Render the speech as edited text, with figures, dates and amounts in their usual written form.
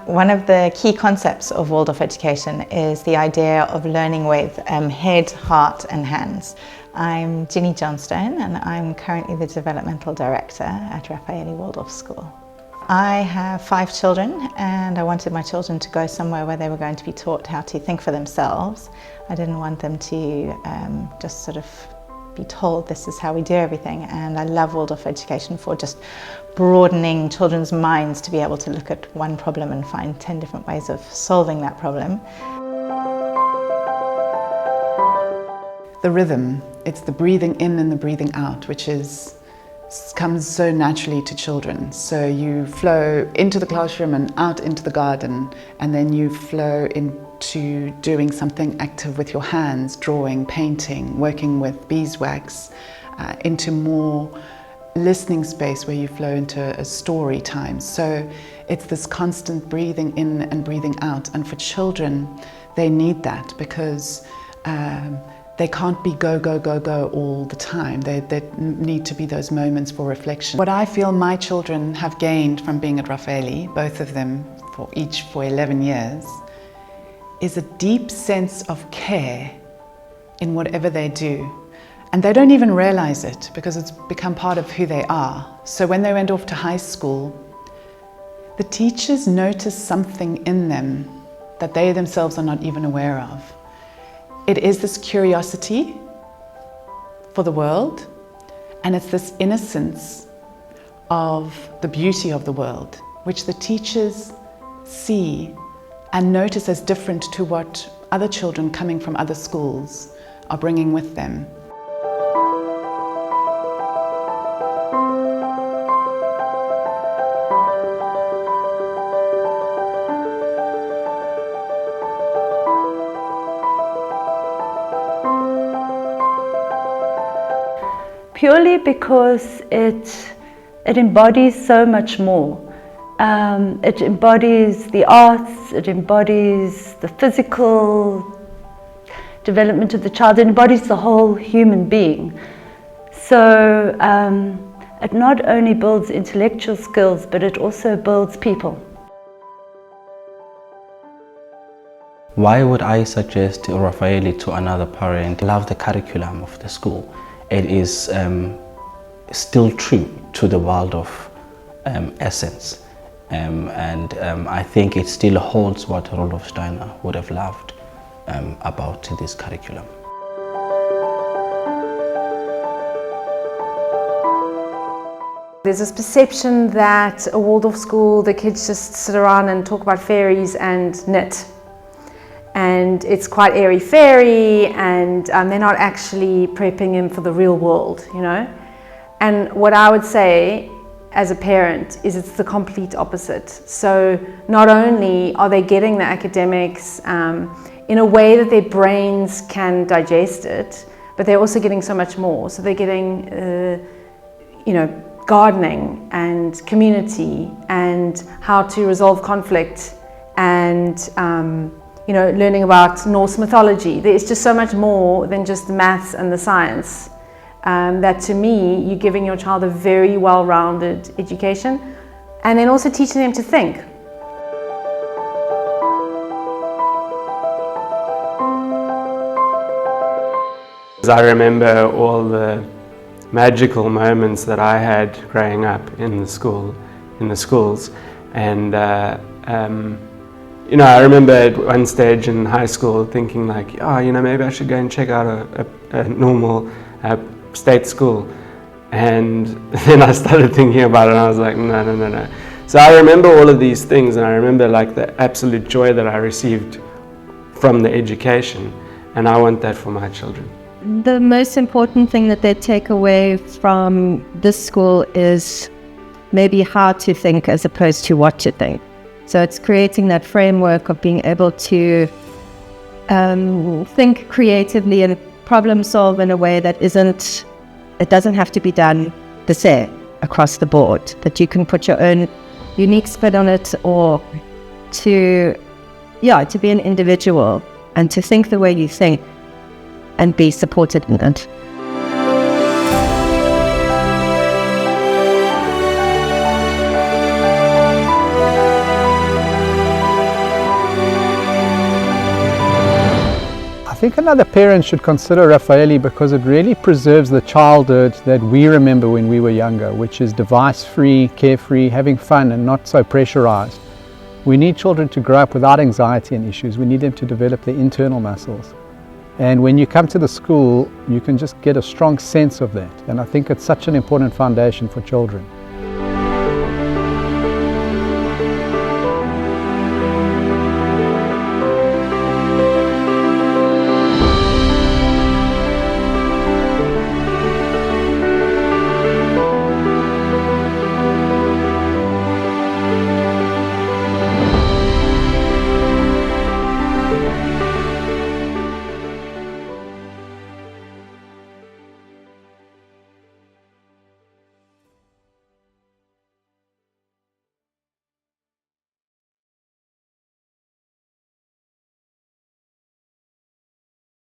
One of the key concepts of Waldorf education is the idea of learning with head, heart and hands. I'm Ginny Johnstone and I'm currently the Developmental Director at Raphaeli Waldorf School. I have 5 children and I wanted my children to go somewhere where they were going to be taught how to think for themselves. I didn't want them to just sort of be told this is how we do everything, and I love Waldorf education for just broadening children's minds to be able to look at one problem and find 10 different ways of solving that problem. The rhythm, it's the breathing in and the breathing out, which comes so naturally to children. So you flow into the classroom and out into the garden, and then you flow into doing something active with your hands, drawing, painting, working with beeswax, into more listening space where you flow into a story time. So it's this constant breathing in and breathing out, and for children they need that because they can't be go, go, go, go all the time. There need to be those moments for reflection. What I feel my children have gained from being at Raphaeli, both of them for 11 years, is a deep sense of care in whatever they do. And they don't even realize it because it's become part of who they are. So when they went off to high school, the teachers noticed something in them that they themselves are not even aware of. It is this curiosity for the world, and it's this innocence of the beauty of the world, which the teachers see and notice as different to what other children coming from other schools are bringing with them. Purely because it embodies so much more. It embodies the arts, it embodies the physical development of the child, it embodies the whole human being. So it not only builds intellectual skills, but it also builds people. Why would I suggest Raphaeli to another parent? Love the curriculum of the school. It is still true to the Waldorf essence, and I think it still holds what Rudolf Steiner would have loved about this curriculum. There's this perception that a Waldorf school, the kids just sit around and talk about fairies and knit. And it's quite airy-fairy, and they're not actually prepping him for the real world, you know. And what I would say as a parent is it's the complete opposite. So not only are they getting the academics in a way that their brains can digest it, but they're also getting so much more. So they're getting, you know, gardening and community and how to resolve conflict and you know, learning about Norse mythology. There's just so much more than just the maths and the science. That to me, you're giving your child a very well-rounded education and then also teaching them to think. I remember all the magical moments that I had growing up in the schools, and you know, I remember at one stage in high school thinking like, oh, you know, maybe I should go and check out a normal state school. And then I started thinking about it and I was like, no. So I remember all of these things, and I remember like the absolute joy that I received from the education, and I want that for my children. The most important thing that they take away from this school is maybe how to think as opposed to what to think. So it's creating that framework of being able to think creatively and problem solve in a way that it doesn't have to be done the same across the board, that you can put your own unique spin on it, or to be an individual and to think the way you think and be supported in it. think another parent should consider Raphaeli because it really preserves the childhood that we remember when we were younger, which is device-free, carefree, having fun and not so pressurized. We need children to grow up without anxiety and issues. We need them to develop their internal muscles. And when you come to the school, you can just get a strong sense of that. And I think it's such an important foundation for children.